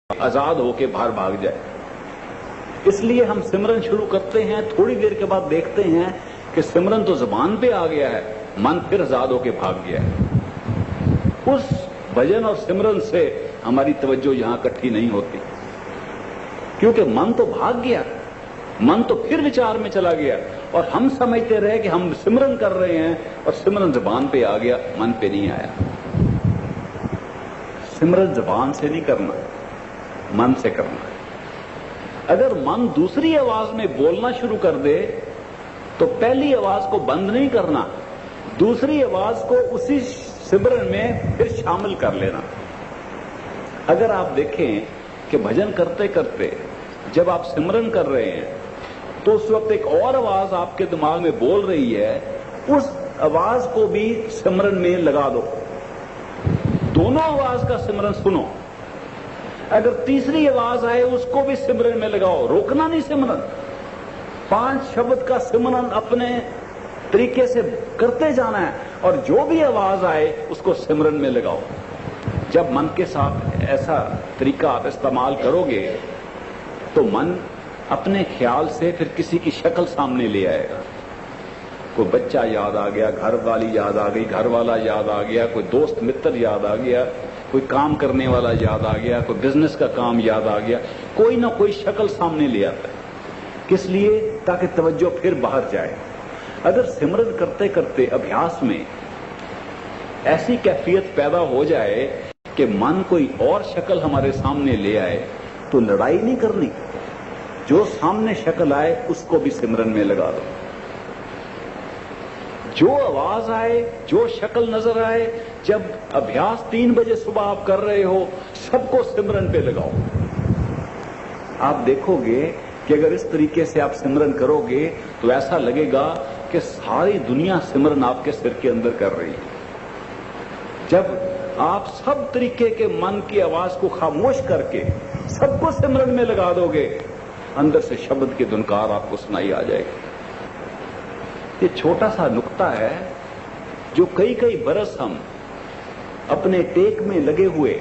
आजाद होके बाहर भाग जाए। इसलिए हम सिमरन शुरू करते हैं, थोड़ी देर के बाद देखते हैं कि सिमरन तो जुबान पे आ गया है, मन फिर आजाद होके भाग गया है। उस भजन और सिमरन से हमारी तवज्जो यहां इकट्ठी नहीं होती, क्योंकि मन तो भाग गया, मन तो फिर विचार में चला गया और हम समझते रहे कि हम सिमरन कर रहे हैं और सिमरन जुबान पे आ गया, मन पे नहीं आया। सिमरन जुबान से नहीं करना, मन से करना है। अगर मन दूसरी आवाज में बोलना शुरू कर दे तो पहली आवाज को बंद नहीं करना, दूसरी आवाज को उसी सिमरन में फिर शामिल कर लेना। अगर आप देखें कि भजन करते करते जब आप सिमरन कर रहे हैं तो उस वक्त एक और आवाज आपके दिमाग में बोल रही है, उस आवाज को भी सिमरन में लगा दो, दोनों आवाज का सिमरन सुनो। अगर तीसरी आवाज आए उसको भी सिमरन में लगाओ, रोकना नहीं सिमरन। 5 शब्द का सिमरन अपने तरीके से करते जाना है और जो भी आवाज आए उसको सिमरन में लगाओ। जब मन के साथ ऐसा तरीका आप इस्तेमाल करोगे तो मन अपने ख्याल से फिर किसी की शक्ल सामने ले आएगा। कोई बच्चा याद आ गया, घर वाली याद आ गई, घर वाला याद आ गया, कोई दोस्त मित्र याद आ गया, कोई काम करने वाला याद आ गया, कोई बिजनेस का काम याद आ गया, कोई ना कोई शक्ल सामने ले आता है। किस लिए? ताकि तवज्जो फिर बाहर जाए। अगर सिमरन करते करते अभ्यास में ऐसी कैफियत पैदा हो जाए कि मन कोई और शक्ल हमारे सामने ले आए तो लड़ाई नहीं करनी, जो सामने शक्ल आए उसको भी सिमरन में लगा दो। जो आवाज आए, जो शक्ल नजर आए, जब अभ्यास 3 बजे सुबह आप कर रहे हो सबको सिमरन पे लगाओ। आप देखोगे कि अगर इस तरीके से आप सिमरन करोगे तो ऐसा लगेगा कि सारी दुनिया सिमरन आपके सिर के अंदर कर रही है। जब आप सब तरीके के मन की आवाज को खामोश करके सबको सिमरन में लगा दोगे, अंदर से शब्द की धुनकार आपको सुनाई आ जाएगी। ये छोटा सा नुक्ता है जो कई कई बरस हम अपने टेक में लगे हुए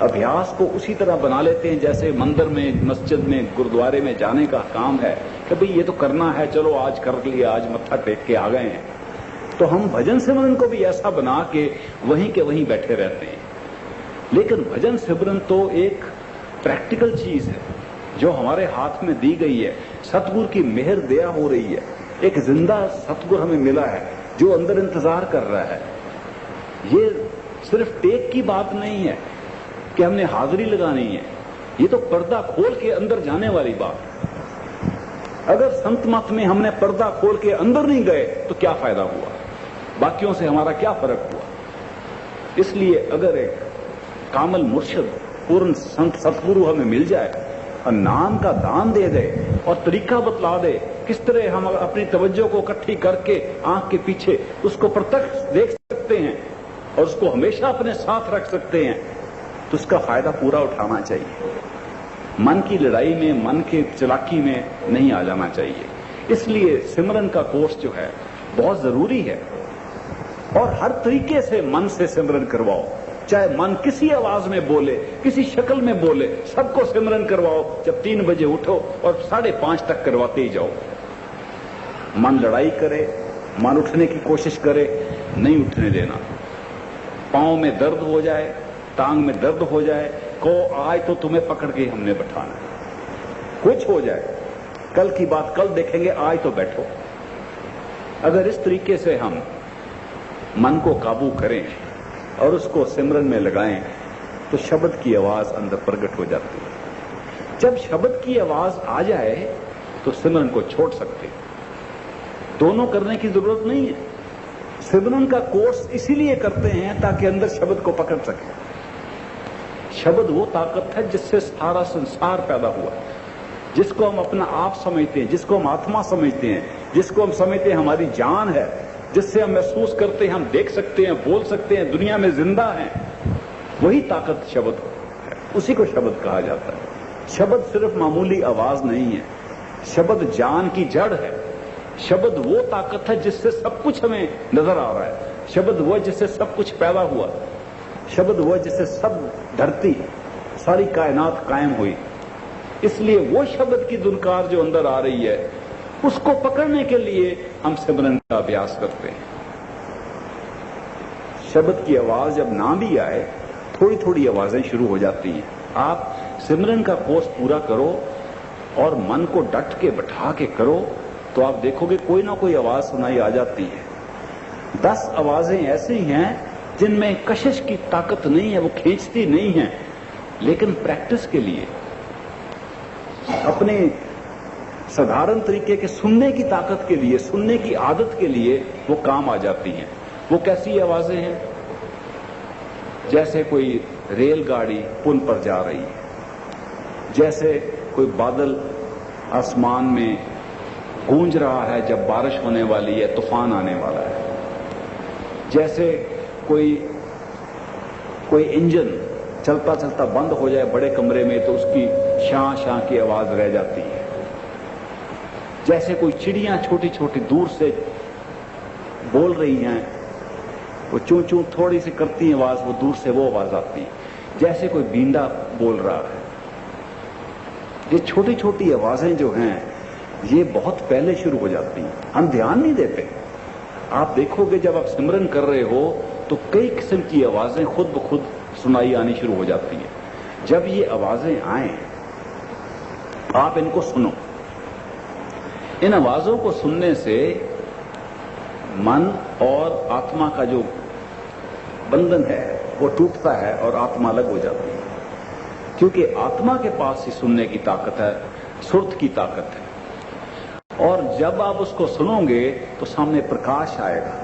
अभ्यास को उसी तरह बना लेते हैं जैसे मंदिर में, मस्जिद में, गुरुद्वारे में जाने का काम है कि भाई ये तो करना है, चलो आज कर लिया, आज मत्था टेक के आ गए हैं। तो हम भजन सिमरन को भी ऐसा बना के वहीं के वहीं बैठे रहते हैं। लेकिन भजन सिमरन तो एक प्रैक्टिकल चीज है जो हमारे हाथ में दी गई है, सतगुरु की मेहर दया हो रही है। एक जिंदा सतगुरु हमें मिला है जो अंदर इंतजार कर रहा है। ये सिर्फ टेक की बात नहीं है कि हमने हाजिरी लगानी है, ये तो पर्दा खोल के अंदर जाने वाली बात है। अगर संत मत में हमने पर्दा खोल के अंदर नहीं गए तो क्या फायदा हुआ, बाकियों से हमारा क्या फर्क हुआ। इसलिए अगर एक कामल मुर्शिद, पूर्ण संत सतगुरु हमें मिल जाए और नाम का दान दे दे और तरीका बतला दे किस तरह हम अपनी तवज्जो को इकट्ठी करके आंख के पीछे उसको प्रत्यक्ष देख सकते हैं और उसको हमेशा अपने साथ रख सकते हैं, तो उसका फायदा पूरा उठाना चाहिए। मन की लड़ाई में, मन की चालाकी में नहीं आ जाना चाहिए। इसलिए सिमरन का कोर्स जो है बहुत जरूरी है और हर तरीके से मन से सिमरन करवाओ। चाहे मन किसी आवाज में बोले, किसी शक्ल में बोले, सबको सिमरन करवाओ। जब 3 बजे उठो और 5:30 तक करवाते ही जाओ। मन लड़ाई करे, मन उठने की कोशिश करे, नहीं उठने देना। पांव में दर्द हो जाए, टांग में दर्द हो जाए, को आज तो तुम्हें पकड़ के हमने बैठाना है। कुछ हो जाए, कल की बात कल देखेंगे, आज तो बैठो। अगर इस तरीके से हम मन को काबू करें और उसको सिमरन में लगाएं तो शब्द की आवाज अंदर प्रकट हो जाती है। जब शब्द की आवाज आ जाए तो सिमरन को छोड़ सकते, दोनों करने की जरूरत नहीं है। सिमरन का कोर्स इसीलिए करते हैं ताकि अंदर शब्द को पकड़ सके। शब्द वो ताकत है जिससे सारा संसार पैदा हुआ, जिसको हम अपना आप समझते हैं, जिसको हम आत्मा समझते हैं, जिसको हम समझते हैं हमारी जान है, जिससे हम महसूस करते हैं, हम देख सकते हैं, बोल सकते हैं, दुनिया में जिंदा हैं। वही ताकत शब्द है, उसी को शब्द कहा जाता है। शब्द सिर्फ मामूली आवाज नहीं है, शब्द जान की जड़ है। शब्द वो ताकत है जिससे सब कुछ हमें नजर आ रहा है। शब्द वो जिससे सब कुछ पैदा हुआ। शब्द वो जिससे सब धरती, सारी कायनात कायम हुई। इसलिए वो शब्द की दुनकार जो अंदर आ रही है उसको पकड़ने के लिए हम सिमरन का अभ्यास करते हैं। शब्द की आवाज जब ना भी आए, थोड़ी थोड़ी आवाजें शुरू हो जाती हैं। आप सिमरन का कोर्स पूरा करो और मन को डट के बैठा के करो तो आप देखोगे कोई ना कोई आवाज सुनाई आ जाती है। 10 आवाजें ऐसी हैं जिनमें कशिश की ताकत नहीं है, वो खींचती नहीं है, लेकिन प्रैक्टिस के लिए, अपने साधारण तरीके के सुनने की ताकत के लिए, सुनने की आदत के लिए वो काम आ जाती हैं। वो कैसी आवाजें हैं? जैसे कोई रेलगाड़ी पुल पर जा रही है, जैसे कोई बादल आसमान में गूंज रहा है जब बारिश होने वाली है, तूफान आने वाला है, जैसे कोई इंजन चलता चलता बंद हो जाए बड़े कमरे में तो उसकी शां शां की आवाज रह जाती है, जैसे कोई चिड़ियां छोटी छोटी दूर से बोल रही हैं, वो चूं चूं थोड़ी सी करती है आवाज, वो दूर से वो आवाज आती है, जैसे कोई बींडा बोल रहा है। ये छोटी छोटी आवाजें जो हैं ये बहुत पहले शुरू हो जाती हैं, हम ध्यान नहीं देते। आप देखोगे जब आप सिमरन कर रहे हो तो कई किस्म की आवाजें खुद ब खुद सुनाई आनी शुरू हो जाती हैं। जब ये आवाजें आए आप इनको सुनो। इन आवाजों को सुनने से मन और आत्मा का जो बंधन है वो टूटता है और आत्मा अलग हो जाती है, क्योंकि आत्मा के पास ही सुनने की ताकत है, सुर्त की ताकत है। और जब आप उसको सुनोगे तो सामने प्रकाश आएगा।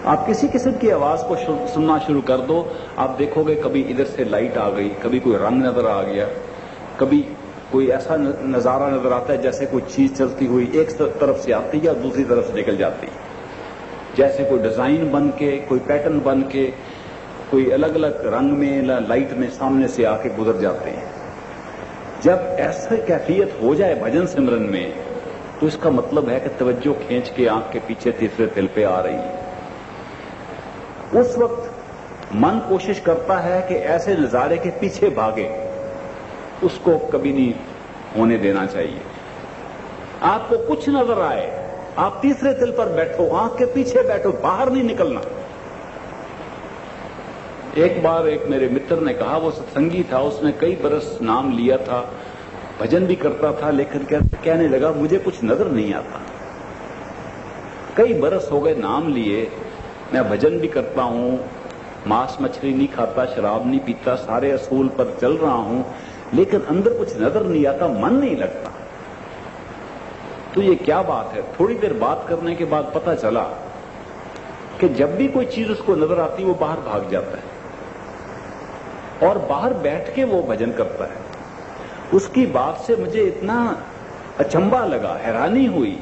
आप किसी किस्म की आवाज को सुनना शुरू कर दो, आप देखोगे कभी इधर से लाइट आ गई, कभी कोई रंग नजर आ गया, कभी कोई ऐसा नजारा नजर आता है जैसे कोई चीज चलती हुई एक तरफ से आती है और दूसरी तरफ से निकल जाती है, जैसे कोई डिजाइन बन के, कोई पैटर्न बन के, कोई अलग अलग रंग में, लाइट में सामने से आके गुजर जाते हैं। जब ऐसा कैफियत हो जाए भजन सिमरन में तो इसका मतलब है कि तवज्जो खींच के आंख के पीछे तीसरे तिल पे आ रही है। उस वक्त मन कोशिश करता है कि ऐसे नजारे के पीछे भागे, उसको कभी नहीं होने देना चाहिए। आपको कुछ नजर आए, आप तीसरे तिल पर बैठो, आंख के पीछे बैठो, बाहर नहीं निकलना। एक बार एक मेरे मित्र ने कहा, वो सत्संगी था, उसने कई बरस नाम लिया था, भजन भी करता था, लेकिन कहने लगा मुझे कुछ नजर नहीं आता। कई बरस हो गए नाम लिए, मैं भजन भी करता हूं, मांस मछली नहीं खाता, शराब नहीं पीता, सारे असूल पर चल रहा हूं, लेकिन अंदर कुछ नजर नहीं आता, मन नहीं लगता। तो ये क्या बात है? थोड़ी देर बात करने के बाद पता चला कि जब भी कोई चीज उसको नजर आती वो बाहर भाग जाता है और बाहर बैठ के वो भजन करता है। उसकी बात से मुझे इतना अचंभा लगा, हैरानी हुई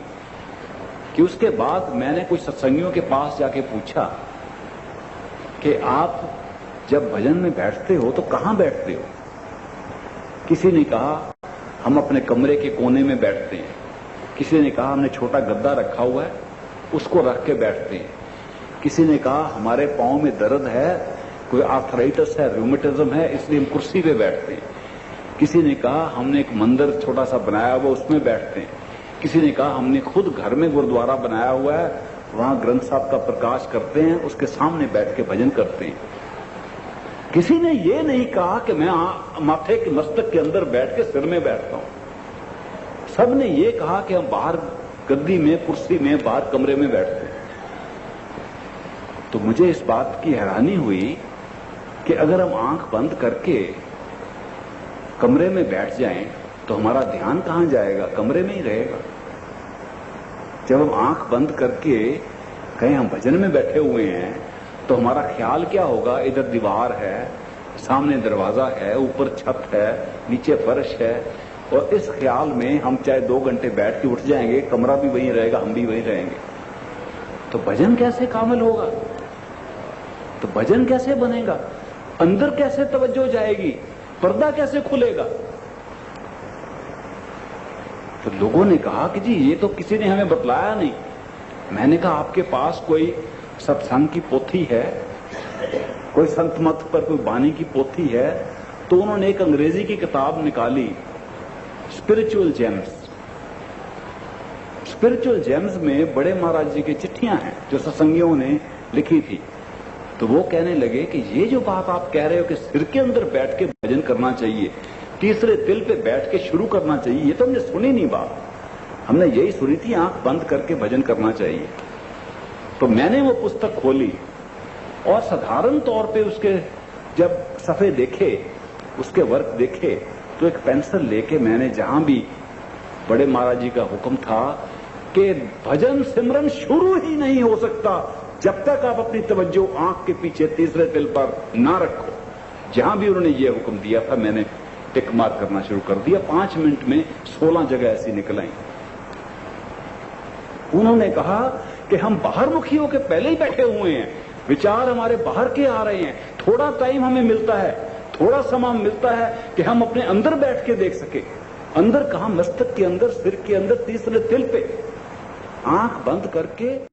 कि उसके बाद मैंने कुछ सत्संगियों के पास जाके पूछा कि आप जब भजन में बैठते हो तो कहां बैठते हो? किसी ने कहा हम अपने कमरे के कोने में बैठते हैं, किसी ने कहा हमने छोटा गद्दा रखा हुआ है उसको रख के बैठते हैं, किसी ने कहा हमारे पांव में दर्द है, कोई आर्थराइटिस है, रूमेटिज्म है, इसलिए हम कुर्सी पे बैठते हैं, किसी ने कहा हमने एक मंदिर छोटा सा बनाया हुआ उसमें बैठते हैं, किसी ने कहा हमने खुद घर में गुरुद्वारा बनाया हुआ है, वहां ग्रंथ साहब का प्रकाश करते हैं, उसके सामने बैठ के भजन करते हैं। किसी ने ये नहीं कहा कि मैं माथे के मस्तक के अंदर बैठ के सिर में बैठता हूं। सब ने ये कहा कि हम बाहर गद्दी में, कुर्सी में, बाहर कमरे में बैठते हैं। तो मुझे इस बात की हैरानी हुई कि अगर हम आंख बंद करके कमरे में बैठ जाएं तो हमारा ध्यान कहां जाएगा? कमरे में ही रहेगा। जब हम आंख बंद करके कहीं हम भजन में बैठे हुए हैं तो हमारा ख्याल क्या होगा? इधर दीवार है, सामने दरवाजा है, ऊपर छत है, नीचे फर्श है, और इस ख्याल में हम चाहे 2 घंटे बैठ के उठ जाएंगे, कमरा भी वहीं रहेगा, हम भी वहीं रहेंगे। तो भजन कैसे कामिल होगा? तो भजन कैसे बनेगा? अंदर कैसे तवज्जो जाएगी? पर्दा कैसे खुलेगा? तो लोगों ने कहा कि जी ये तो किसी ने हमें बतलाया नहीं। मैंने कहा आपके पास कोई सत्संग की पोथी है, कोई संत मत पर कोई बानी की पोथी है, تو انہوں نے ایک انگریزی کی کتاب نکالی، اسپرچل جیمز۔ اسپرچل جیمز میں بڑے مہاراج جی کی چٹھیاں ہیں جو ستسنگیوں نے لکھی تھی۔ تو وہ کہنے لگے کہ یہ جو بات آپ کہہ رہے ہو کہ سر کے اندر بیٹھ کے بھجن کرنا چاہیے، تیسرے دل پہ بیٹھ کے شروع کرنا چاہیے، یہ تو ہم نے سنی نہیں بات، ہم نے یہی سنی تھی آنکھ بند کر کے بھجن کرنا چاہیے۔ تو میں نے وہ پستک کھولی اور سدھارن طور پہ اس کے جب صفحے دیکھے، اس کے ورک دیکھے، تو ایک پینسل لے کے میں نے جہاں بھی بڑے مہاراج جی کا حکم تھا کہ بھجن سمرن شروع ہی نہیں ہو سکتا جب تک آپ اپنی توجہ آنکھ کے پیچھے تیسرے دل پر نہ رکھو، جہاں بھی انہوں نے یہ حکم دیا تھا میں نے ٹک مار کرنا شروع کر دیا۔ 5 منٹ میں 16 جگہ ایسی نکل آئیں۔ انہوں نے کہا کہ ہم باہر مکھی ہو کے پہلے ہی بیٹھے ہوئے ہیں، وچار ہمارے باہر کے آ رہے ہیں، تھوڑا ٹائم ہمیں ملتا ہے، تھوڑا سما ملتا ہے کہ ہم اپنے اندر بیٹھ کے دیکھ سکیں۔ اندر کہاں؟ مستک کے اندر، سر کے اندر، تیسرے دل پہ آنکھ بند کر کے